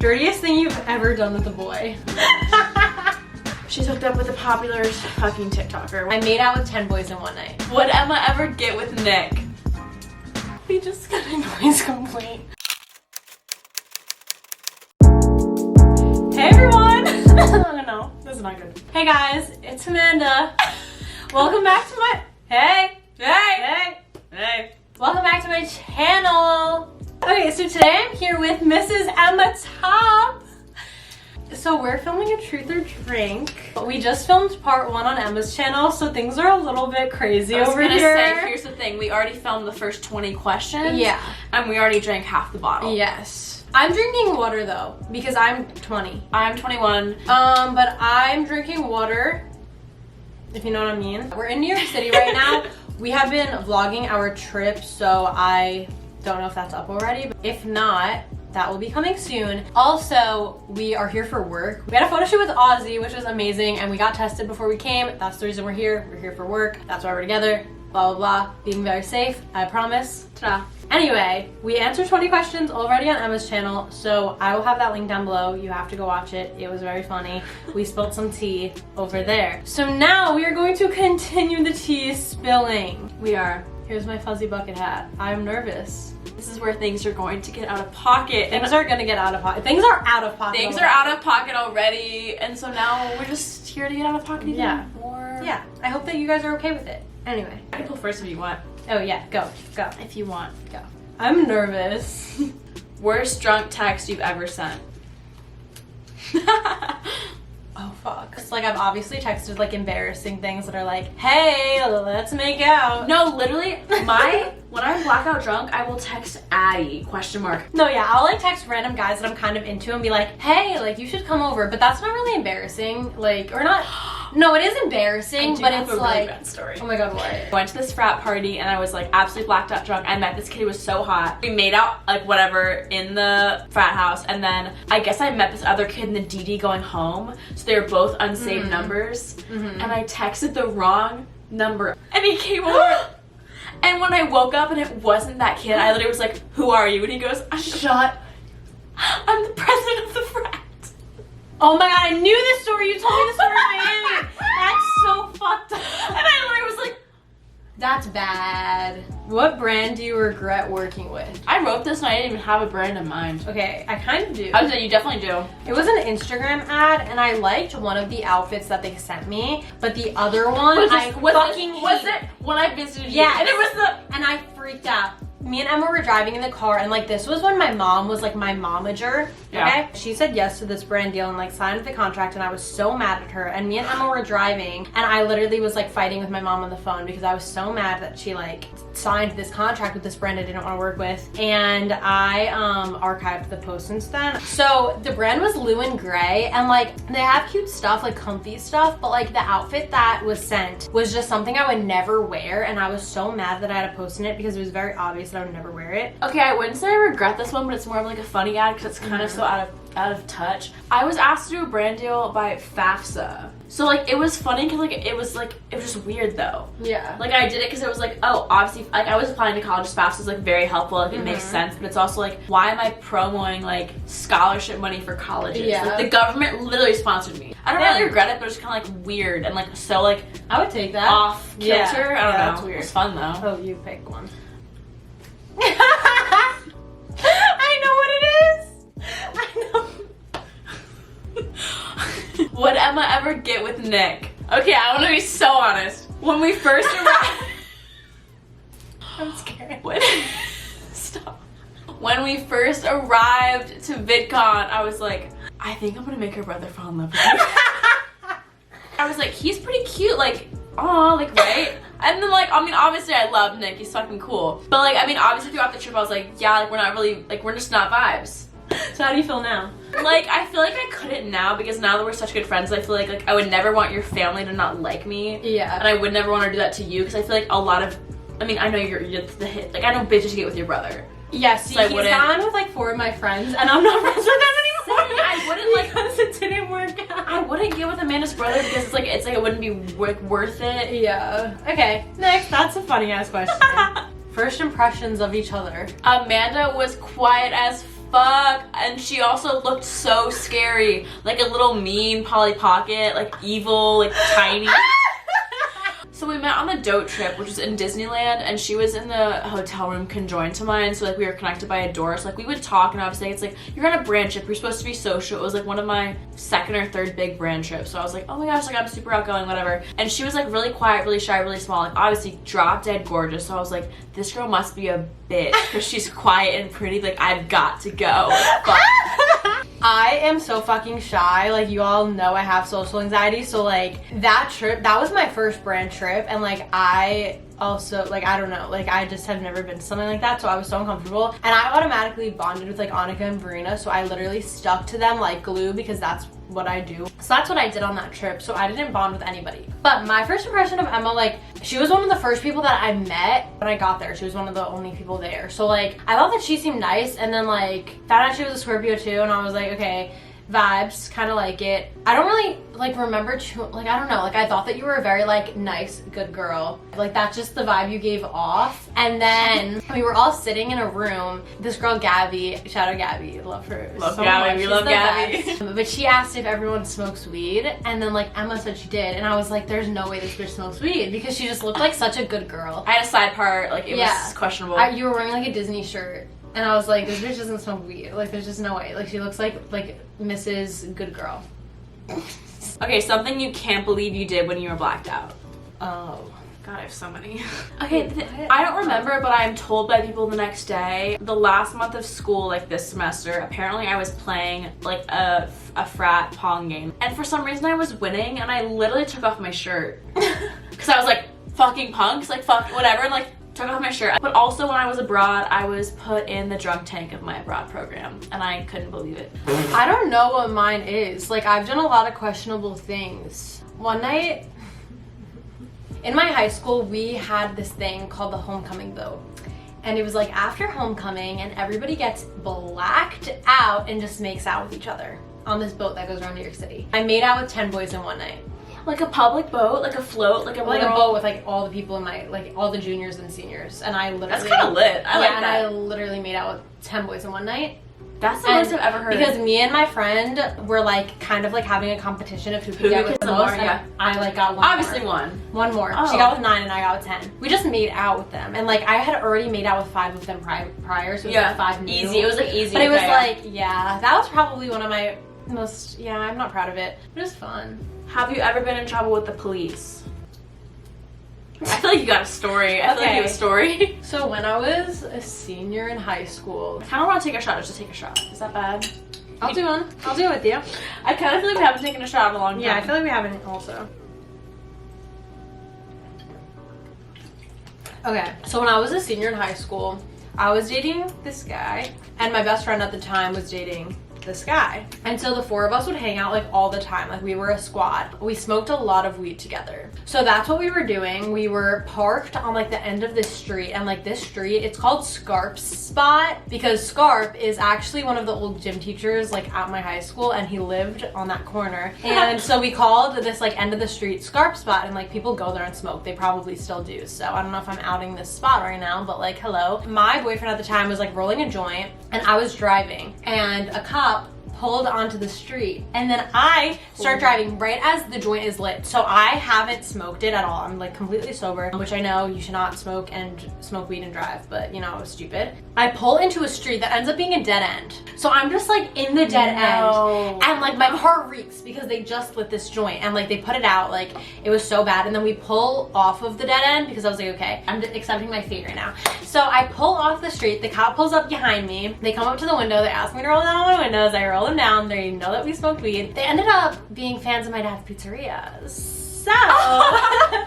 Dirtiest thing you've ever done with a boy. She's hooked up with a popular fucking TikToker. I made out with 10 boys in one night. Would Emma ever get with Nick? We just got a noise complaint. Hey everyone! Oh no, this is not good. Hey guys, it's Amanda. Welcome back to my... Hey! Welcome back to my channel. Okay, so today I'm here with Mrs. Emma Topp. So we're filming a truth or drink. We just filmed part 1 on Emma's channel, so things are a little bit crazy over here. Say, here's the thing, we already filmed the first 20 questions. Yeah. And we already drank half the bottle. Yes. I'm drinking water though, because I'm 20. I'm 21. But I'm drinking water, if you know what I mean. We're in New York City right now. We have been vlogging our trip, so I don't know if that's up already. But if not, that will be coming soon. Also, we are here for work. We had a photo shoot with Ozzy, which was amazing, and we got tested before we came. That's the reason we're here. We're here for work. That's why we're together. Blah, blah, blah. Being very safe, I promise. Ta-da. Anyway, we answered 20 questions already on Emma's channel, so I will have that link down below. You have to go watch it. It was very funny. We spilled some tea over there. So now we are going to continue the tea spilling. We are. Here's my fuzzy bucket hat. I'm nervous. This is where things are going to get out of pocket. Things are gonna get out of pocket. Things are out of pocket. Things are out of pocket already, and so now we're just here to get out of pocket even more. Yeah, I hope that you guys are okay with it. Anyway. I can pull first if you want. Oh yeah, go. If you want. Go. I'm nervous. Worst drunk text you've ever sent? Oh fuck. It's like I've obviously texted like embarrassing things that are like, hey, let's make out. No, literally, when I'm blackout drunk, I will text Addie, ? No, yeah, I'll like text random guys that I'm kind of into and be like, hey, like you should come over. But that's not really embarrassing. Like, or not. No, it is embarrassing, but it's like, bad story. Oh my god, what? I went to this frat party and I was like absolutely blacked out drunk. I met this kid who was so hot. We made out like whatever in the frat house, and then I guess I met this other kid in the DD going home. So they were both unsaved numbers, and I texted the wrong number and he came over. And when I woke up and it wasn't that kid, I literally was like, who are you? And he goes, I'm the president of the frat. Oh my god, I knew this story. You told me this story in Miami. That's so fucked up. And I literally was like, that's bad. What brand do you regret working with? I wrote this and I didn't even have a brand in mind. Okay, I kind of do. I was like, you definitely do. It was an Instagram ad and I liked one of the outfits that they sent me, but the other one Was hate. it when I visited you? Yeah. And it was and I freaked out. Me and Emma were driving in the car and like this was when my mom was like my momager. Okay? She said yes to this brand deal and like signed the contract, and I was so mad at her. And me and Emma were driving and I literally was like fighting with my mom on the phone because I was so mad that she like signed this contract with this brand I didn't want to work with. And I archived the post since then. So the brand was Lou and Grey, and like they have cute stuff, like comfy stuff, but like the outfit that was sent was just something I would never wear, and I was so mad that I had to post in it because it was very obvious that I would never wear it. Okay, I wouldn't say I regret this one, but it's more of like a funny ad because it's kind of so out of touch. I was asked to do a brand deal by FAFSA. So like it was funny because like it was just weird though. Yeah. Like I did it because it was like, oh, obviously like I was applying to college, FAFSA is like very helpful, like it makes sense, but it's also like, why am I promoting like scholarship money for colleges? Yeah. Like the government literally sponsored me. I don't really regret it, but it's kind of like weird and like so like I would take that. off kilter. Yeah. I don't know. That's weird. It's fun though. Oh, you pick one. I know what it is. I know. Would Emma ever get with Nick? Okay, I want to be so honest. When we first arrived, I'm scared. Stop. When we first arrived to VidCon, I was like, I think I'm gonna make her brother fall in love with me. I was like, he's pretty cute, like, aw, like, right? And then, like, I mean, obviously I love Nick, he's fucking cool. But, like, I mean, obviously throughout the trip I was like, yeah, like, we're not really, like, we're just not vibes. So how do you feel now? Like, I feel like I couldn't now because now that we're such good friends, I feel like I would never want your family to not like me. Yeah. And I would never want to do that to you because I feel like a lot of, I mean, I know you're the hit, like, I know bitches get with your brother. Yes, so he's gone with like 4 of my friends and I'm not friends with them anymore. I wouldn't like because it didn't work out. I wouldn't get with Amanda's brother because it's like it wouldn't be worth it. Yeah. Okay, next. That's a funny ass question. First impressions of each other. Amanda was quiet as fuck? And she also looked so scary. Like a little mean Polly Pocket, like evil, like tiny. So we met on the DOTE trip, which was in Disneyland, and she was in the hotel room conjoined to mine, so like we were connected by a door. So like we would talk, and obviously it's like, you're on a brand trip, you're supposed to be social. It was like one of my second or third big brand trips. So I was like, oh my gosh, like I'm super outgoing, whatever. And she was like really quiet, really shy, really small, like obviously drop dead gorgeous. So I was like, this girl must be a bitch because she's quiet and pretty. Like I've got to go. Fuck. I am so fucking shy. Like, you all know I have social anxiety. So, like, that trip, that was my first brand trip. And, like, I also, like, I don't know. Like, I just have never been to something like that. So, I was so uncomfortable. And I automatically bonded with, like, Annika and Verena. So, I literally stuck to them like glue because that's what I do. So, that's what I did on that trip. So, I didn't bond with anybody. But my first impression of Emma, like, she was one of the first people that I met when I got there. She was one of the only people there. So, like, I thought that she seemed nice. And then, like, found out she was a Scorpio, too. And I was like, okay, vibes, kind of like it. I don't really like remember like, I don't know, like I thought that you were a very like nice, good girl. Like that's just the vibe you gave off. And then we were all sitting in a room. This girl Gabby, shout out Gabby, love her. Love so Gabby, much. we She's love the Gabby. best. But she asked if everyone smokes weed, and then like Emma said she did, and I was like, there's no way this bitch smokes weed because she just looked like such a good girl. I had a side part, like it was questionable. You were wearing like a Disney shirt. And I was like, this bitch doesn't smoke weed. Like, there's just no way. Like, she looks like Mrs. Good Girl. Okay, something you can't believe you did when you were blacked out. Oh. God, I have so many. Okay, I don't remember, but I'm told by people the next day. The last month of school, like this semester, apparently I was playing like a frat pong game. And for some reason I was winning, and I literally took off my shirt. Because I was like, fucking punks, like fuck, whatever, and like, took off my shirt. But also when I was abroad, I was put in the drunk tank of my abroad program, and I couldn't believe it. I don't know what mine is. Like, I've done a lot of questionable things. One night, in my high school, we had this thing called the homecoming boat. And it was like after homecoming, and everybody gets blacked out and just makes out with each other on this boat that goes around New York City. I made out with 10 boys in one night. Like a public boat, like a float, like a boat with like all the people in my, like all the juniors and seniors, and I literally, that's kind of lit. I like that. And I literally made out with 10 boys in one night. That's the most I've ever heard. Because me and my friend were like kind of like having a competition of who could get with the most. Yeah. I like got one. Obviously more. One more. Oh. She got with 9 and I got with 10. We just made out with them, and like I had already made out with 5 of them prior, so it was like 5 new. Easy. It was like easy. But it was like that was probably one of my most. Yeah, I'm not proud of it. But it was fun. Have you ever been in trouble with the police? I feel like you got a story. I feel like you have a story. So when I was a senior in high school, I kind of want to take a shot. Just to take a shot. Is that bad? I'll do one. I'll do it with you. I kind of feel like we haven't taken a shot in a long time. Yeah, I feel like we haven't also. Okay, so when I was a senior in high school, I was dating this guy, and my best friend at the time was dating this guy. And so the 4 of us would hang out like all the time. Like we were a squad. We smoked a lot of weed together. So that's what we were doing. We were parked on like the end of this street, and like this street, it's called Scarp's spot because Scarp is actually one of the old gym teachers like at my high school, and he lived on that corner. And so we called this like end of the street Scarp spot, and like people go there and smoke. They probably still do. So I don't know if I'm outing this spot right now, but like hello. My boyfriend at the time was like rolling a joint, and I was driving, and a cop pulled onto the street, and then I start driving right as the joint is lit. So I haven't smoked it at all. I'm like completely sober, which I know you should not smoke weed and drive, but you know, I was stupid. I pull into a street that ends up being a dead end. So I'm just like in the dead end, and like my car reeks because they just lit this joint, and like they put it out, like it was so bad. And then we pull off of the dead end because I was like, okay, I'm accepting my fate right now. So I pull off the street, the cop pulls up behind me, they come up to the window, they ask me to roll down my windows, I roll them down, they know that we smoked weed. They ended up being fans of my dad's pizzeria. So I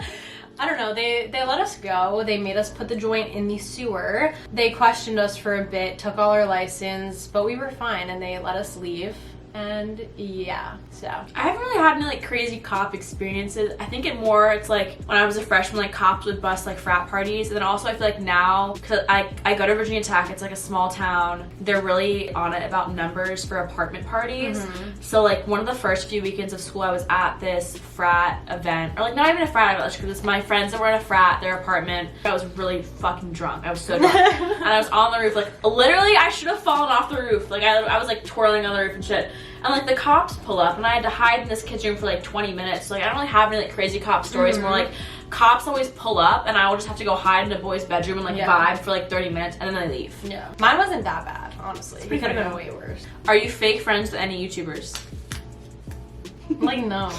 don't know, they let us go. They made us put the joint in the sewer. They questioned us for a bit, took all our license, but we were fine, and they let us leave. And yeah, so I haven't really had any like crazy cop experiences. I think it's like when I was a freshman, like cops would bust like frat parties. And then also I feel like now, because I go to Virginia Tech, it's like a small town, they're really on it about numbers for apartment parties. So like one of the first few weekends of school, I was at this frat event, or like not even a frat event, because it's my friends that were in a frat, their apartment. I was really fucking drunk. I was so drunk. And I was on the roof, like literally I should have fallen off the roof. Like I was like twirling on the roof and shit. And like the cops pull up, and I had to hide in this kid's room for like 20 minutes. So, like I don't really have any like crazy cop stories. More like cops always pull up, and I will just have to go hide in a boy's bedroom and like vibe for like 30 minutes, and then they leave. Yeah, mine wasn't that bad, honestly. It could have been way worse. Are you fake friends with any YouTubers? Like, no.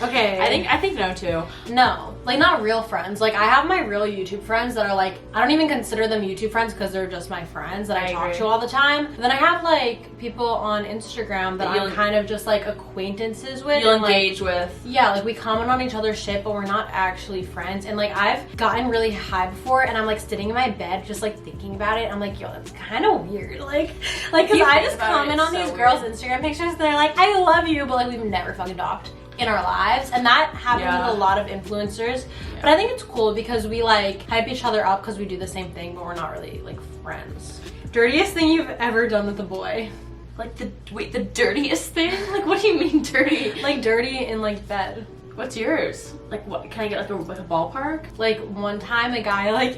Okay. I think no too. No, like not real friends. Like I have my real YouTube friends that are like, I don't even consider them YouTube friends because they're just my friends that I talk to all the time. Then I have like people on Instagram that I'm kind of just like acquaintances with. You'll engage with. Yeah, like we comment on each other's shit, but we're not actually friends. And like I've gotten really high before, and I'm like sitting in my bed just like thinking about it. I'm like, yo, that's kind of weird. Like because I just comment on these girls' Instagram pictures. They're like, I love you, but like we've never fucking talked in our lives, and that happens with a lot of influencers. But I think it's cool because we like hype each other up because we do the same thing, but we're not really like friends. Dirtiest thing you've ever done with a boy? Like the dirtiest thing? Like what do you mean dirty? Like dirty in like bed. What's yours? Like what? Can I get like a ballpark? Like one time a guy like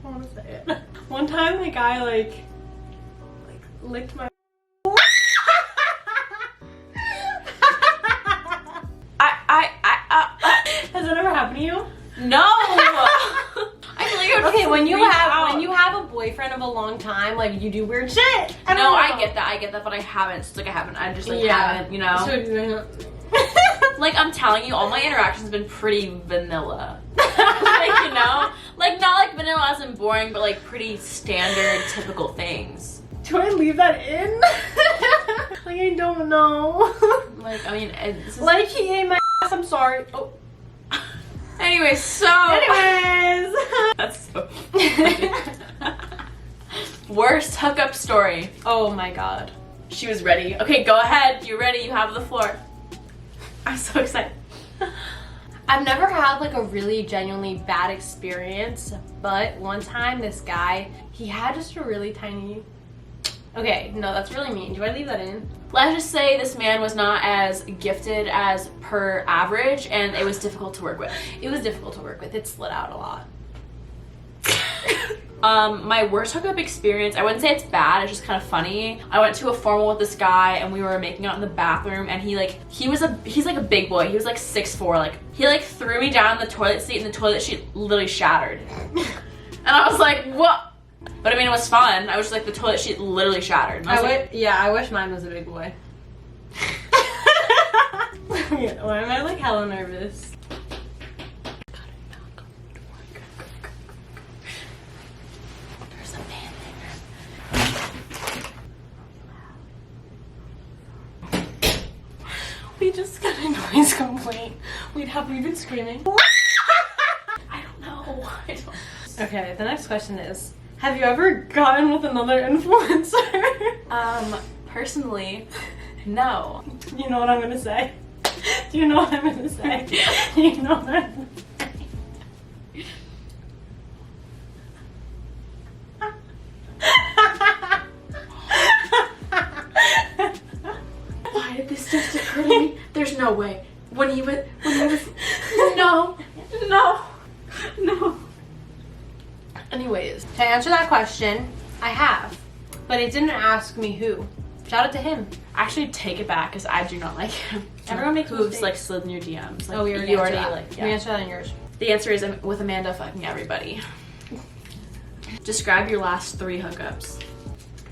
I want to say it. One time a guy like licked my Has that ever happened to you? No. I feel like okay, when you have a boyfriend of a long time, like you do weird shit. I get that, but I haven't. It's like I haven't. I just like haven't, you know. So, like I'm telling you, all my interactions have been pretty vanilla. Like, you know, like not like vanilla as in boring, but like pretty standard, typical things. Do I leave that in? Like I don't know. Like I mean, it's just... like he ate my ass. I'm sorry. Oh. Anyways, that's so funny. Worst hookup story. Oh my god. She was ready. Okay, go ahead. You're ready. You have the floor. I'm so excited. I've never had like a really genuinely bad experience, but one time this guy, he had just a really tiny... Okay, no, that's really mean. Do I leave that in? Let's just say this man was not as gifted as per average, and it was difficult to work with. It was difficult to work with. It slid out a lot. My worst hookup experience, I wouldn't say it's bad, it's just kind of funny. I went to a formal with this guy, and we were making out in the bathroom, and he's like a big boy. He was like 6'4", like he like threw me down in the toilet seat, and the toilet seat literally shattered. And I was like, what? But I mean, it was fun. I was just like, the toilet sheet literally shattered. I wish mine was a big boy. Why am I like hella nervous? There's a man there. We just got a noise complaint. Have we been screaming? I don't know. Okay, the next question is, have you ever gotten with another influencer? Personally, no. You know what I'm gonna say? Do you know what I'm gonna say? You know what I'm gonna say? Why did this just occur to me? There's no way. When he was no. Anyways, to answer that question, I have, but it didn't ask me who. Shout out to him. Actually, take it back because I do not like him. Everyone makes who's mistakes. like slid in your DMs. Like, Oh, we already answered that. like We answered that in yours. The answer is with Amanda fucking everybody. Describe your last 3 hookups.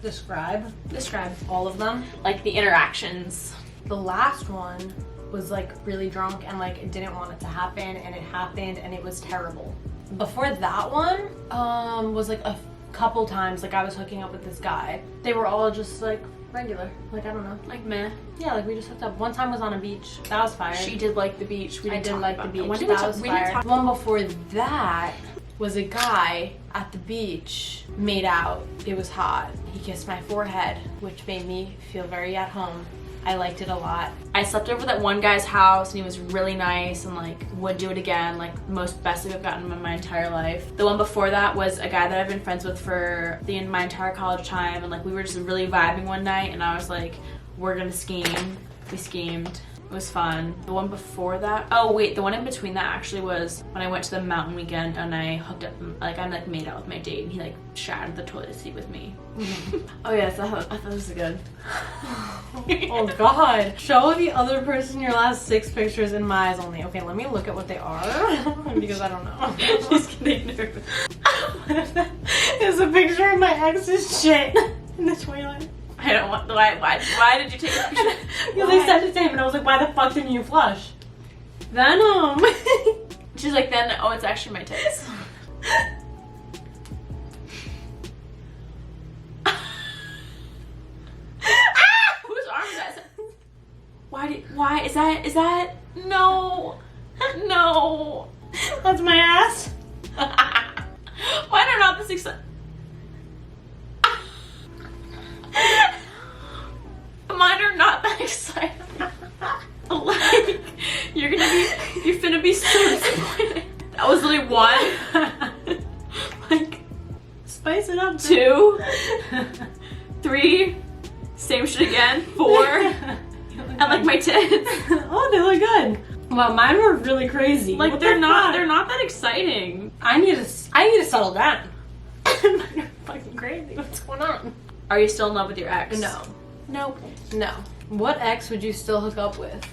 Describe Describe all of them. like the interactions. The last one was like really drunk and like it didn't want it to happen, and it happened, and it was terrible. Before that one was like a couple times like I was hooking up with this guy. They were all just like regular, like I don't know, Like meh. yeah, like we just hooked up. One time was on a beach. That was fire. She did like the beach. I did like the beach. When did That was fire. The one before that, was a guy at the beach, made out. It was hot. He kissed my forehead, which made me feel very at home. I liked it a lot. I slept over that one guy's house and he was really nice and like would do it again, like most best I've gotten in my entire life. The one before that was a guy that I've been friends with for my entire college time, and like we were just really vibing one night and I was like, we're gonna scheme. We schemed. It was fun. The one before that, oh wait, the one in between that actually was when I went to the mountain weekend and I hooked up, like I like made out with my date and he like shattered the toilet seat with me. Oh yes, I thought this was good. Oh god. Show the other person your last 6 pictures in my eyes only. Okay, let me look at what they are because I don't know. Just kidding. It's a picture of my ex's shit in the toilet. I don't want, why did you take a picture? Because I sent it to him and I was like, why the fuck didn't you flush? Venom. She's like, then, oh, it's actually my tits. Whose arm is that? Why is that, no, That's my ass. Why are not this excited? Mine are not that excited. Like, you're finna be so disappointed. That was literally 1. Like, spice it up. 2, 3, same shit again. 4, and like my tits. Oh, they look good. Well, mine were really crazy. Like what they're not that exciting. I need to settle down. Mine are fucking crazy. What's going on? Are you still in love with your ex? No. Nope. No. What ex would you still hook up with?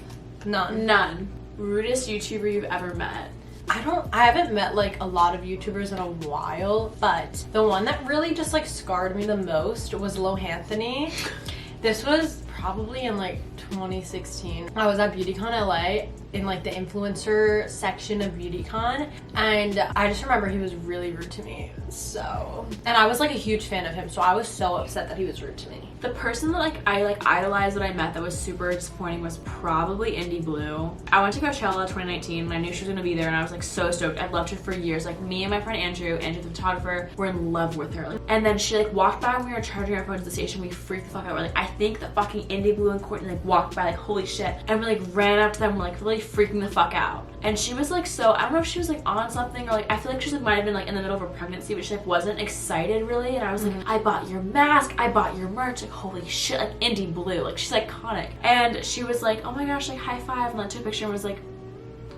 None. Rudest YouTuber you've ever met? I haven't met like a lot of YouTubers in a while, but the one that really just like scarred me the most was Lohanthony. This was probably in like 2016. I was at BeautyCon LA in like the influencer section of BeautyCon, and I just remember he was really rude to me. And I was like a huge fan of him, so I was so upset that he was rude to me. The person that I idolized that I met that was super disappointing was probably Indie Blue. I went to Coachella 2019 and I knew she was gonna be there and I was like so stoked. I've loved her for years. Like me and my friend Andrew the photographer, were in love with her. And then she like walked by when we were charging our phones at the station. We freaked the fuck out. We're like, I think that fucking Indie Blue and Courtney like walked by, like holy shit. And we like ran up to them, we're like really freaking the fuck out. And she was like so, I don't know if she was like on something or like, I feel like she like might have been like in the middle of a pregnancy, but she like wasn't excited really. And I was like, I bought your mask, I bought your merch, like holy shit, like Indie Blue, like she's iconic. And she was like, oh my gosh, like high five, and then took a picture and was like,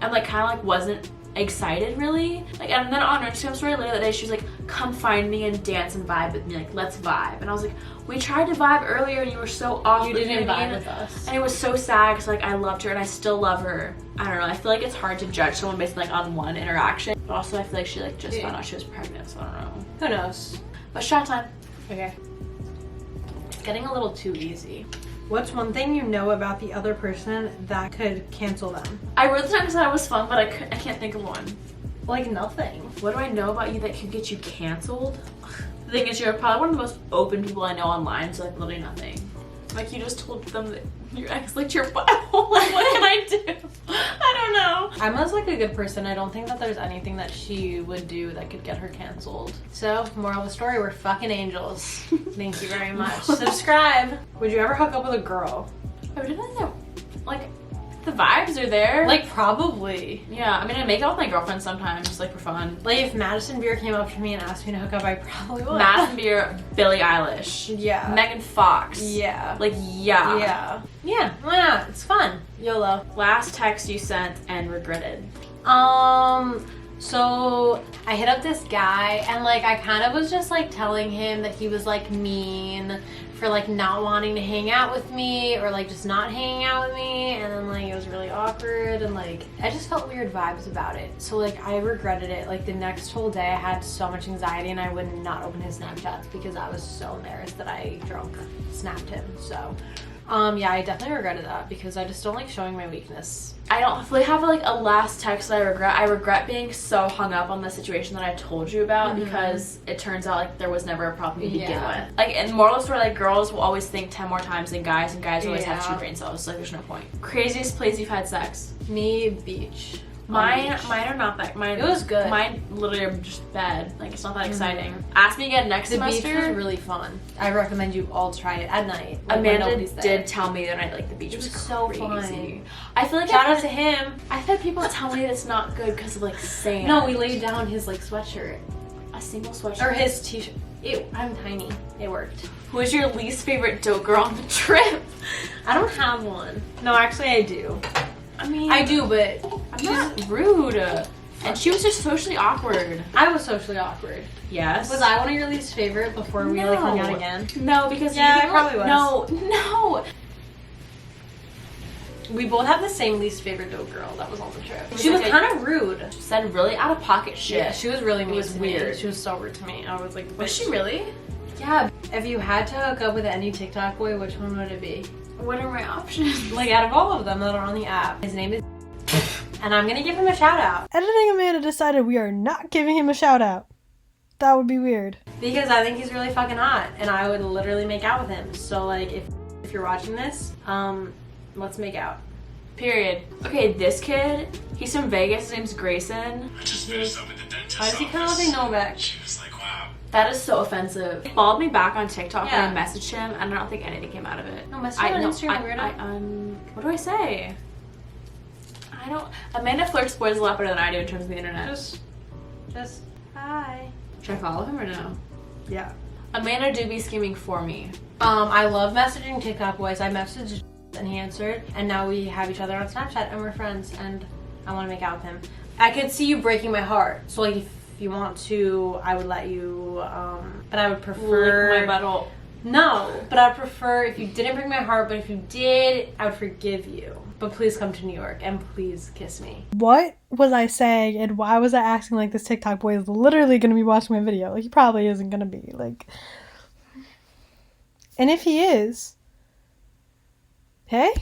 and like kind of like wasn't excited really. Like, and then on her Instagram story later that day, she was like, come find me and dance and vibe with me, like let's vibe. And I was like, we tried to vibe earlier and you were so off. You didn't vibe with us. And it was so sad because like I loved her and I still love her. I don't know, I feel like it's hard to judge someone based like on one interaction. But also I feel like she like just found out she was pregnant, so I don't know. Who knows? But shot time. Okay. It's getting a little too easy. What's one thing you know about the other person that could cancel them? I wrote this down because I thought it was fun, but I can't think of one. Like nothing. What do I know about you that could get you canceled? The thing is, you're probably one of the most open people I know online, so like literally nothing. Like you just told them that your ex licked your butthole. Like what can I do? I don't know. Emma's like a good person. I don't think that there's anything that she would do that could get her canceled. So, moral of the story, we're fucking angels. Thank you very much. Subscribe. Would you ever hook up with a girl? I would definitely know. Like, the vibes are there. Like, probably. Yeah, I mean, I make out with my girlfriend sometimes, just like for fun. Like, if Madison Beer came up to me and asked me to hook up, I probably would. Madison Beer, Billie Eilish. Yeah. Megan Fox. Yeah. Like, yeah. Yeah. Yeah, why not? It's fun. YOLO. Last text you sent and regretted. So I hit up this guy and like I kind of was just like telling him that he was like mean for like not wanting to hang out with me or like just not hanging out with me, and then like it was really awkward and like I just felt weird vibes about it. So like I regretted it. Like the next whole day I had so much anxiety and I would not open his Snapchats because I was so embarrassed that I drunk snapped him. So yeah, I definitely regretted that because I just don't like showing my weakness. I don't really have like a last text that I regret. I regret being so hung up on the situation that I told you about because it turns out like there was never a problem to begin with. Like, and moral of the story, like girls will always think 10 more times than guys, and guys always have 2 brain cells, so like there's no point. Craziest place you've had sex? Me, beach. Mine are not that. Mine It was good. Mine literally are just bed. Like it's not that exciting. Ask me again next semester. The beach was really fun. I recommend you all try it at night. Like, when Amanda nobody's there. did tell me that I like the beach. It was was so crazy. fun. I feel like Shout out to him. I've had people tell me that it's not good because of like sand. No, we laid down his like sweatshirt a single sweatshirt. or his t-shirt. I'm tiny. It worked. Who is your least favorite dope girl on the trip? I don't have one. No, actually, I do. I mean, I do, but I'm not rude. And she was just socially awkward. I was socially awkward. Yes. Was I one of your least favorite before we like hung out again? No, because Yeah, you I probably was. No. We both had the same least favorite dope girl that was on the trip. Was She was like kind of rude. She said really out of pocket shit. Yeah, she was really mean. It was to me. weird. She was so rude to me. I was like, Was bitch. she really? Yeah. If you had to hook up with any TikTok boy, which one would it be? What are my options? Like out of all of them that are on the app, his name is and I'm gonna give him a shout out. Editing Amanda decided we are not giving him a shout out. That would be weird. Because I think he's really fucking hot and I would literally make out with him. So like if you're watching this, let's make out. Period. Okay, this kid, he's from Vegas. His name's Grayson. I just finished up at the dentist's Why does he kind of office. look like Novak? She was like, wow. That is so offensive. He followed me back on TikTok Yeah. and I messaged him, and I don't think anything came out of it. No, message him on Instagram, weirdo. What do I say? I don't. Amanda flirts boys a lot better than I do in terms of the internet. Just hi. Should I follow him or no? Yeah. Amanda do be scheming for me. I love messaging TikTok boys. I messaged and he answered, and now we have each other on Snapchat and we're friends, and I want to make out with him. I could see you breaking my heart. So like if you want to, I would let you, but I would prefer... Lick my butthole. No, but I'd prefer if you didn't break my heart, but if you did, I would forgive you. But please come to New York and please kiss me. What was I saying and why was I acting like this TikTok boy is literally going to be watching my video? Like, he probably isn't going to be. Like, and if he is, hey?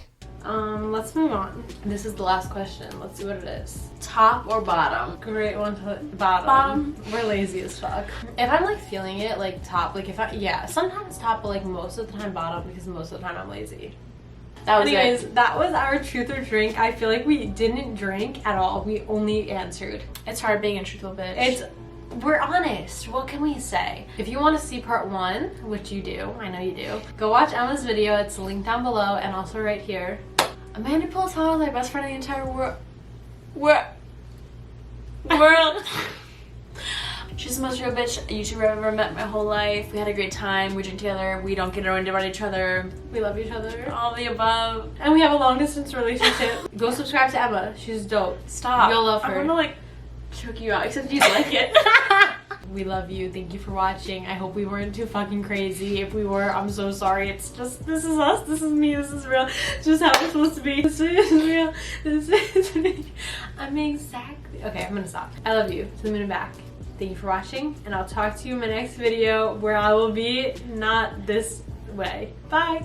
Let's move on. This is the last question. Let's see what it is. Top or bottom? Great one to bottom. We're lazy as fuck. If I'm like feeling it, like top, like if I, yeah, sometimes top, but like most of the time bottom because most of the time I'm lazy. That was Anyways, it. that was our truth or drink. I feel like we didn't drink at all. We only answered. It's hard being a truthful bitch. We're honest. What can we say? If you want to see part 1, which you do, I know you do, go watch Emma's video. It's linked down below and also right here. Amanda Pulitano is my best friend in the entire world. She's the most real bitch YouTuber I've ever met in my whole life. We had a great time. We drink together. We don't get annoyed about each other. We love each other. All the above. And we have a long distance relationship. Go subscribe to Emma. She's dope. Stop. You'll love her. I want to like choke you out, except you like it. We love you. Thank you for watching. I hope we weren't too fucking crazy. If we were, I'm so sorry. It's just, this is us. This is me. This is real. It's just how it's supposed to be. This is real. This is me. I'm exactly... Okay, I'm gonna stop. I love you. To the moon and back. Thank you for watching, and I'll talk to you in my next video where I will be not this way. Bye.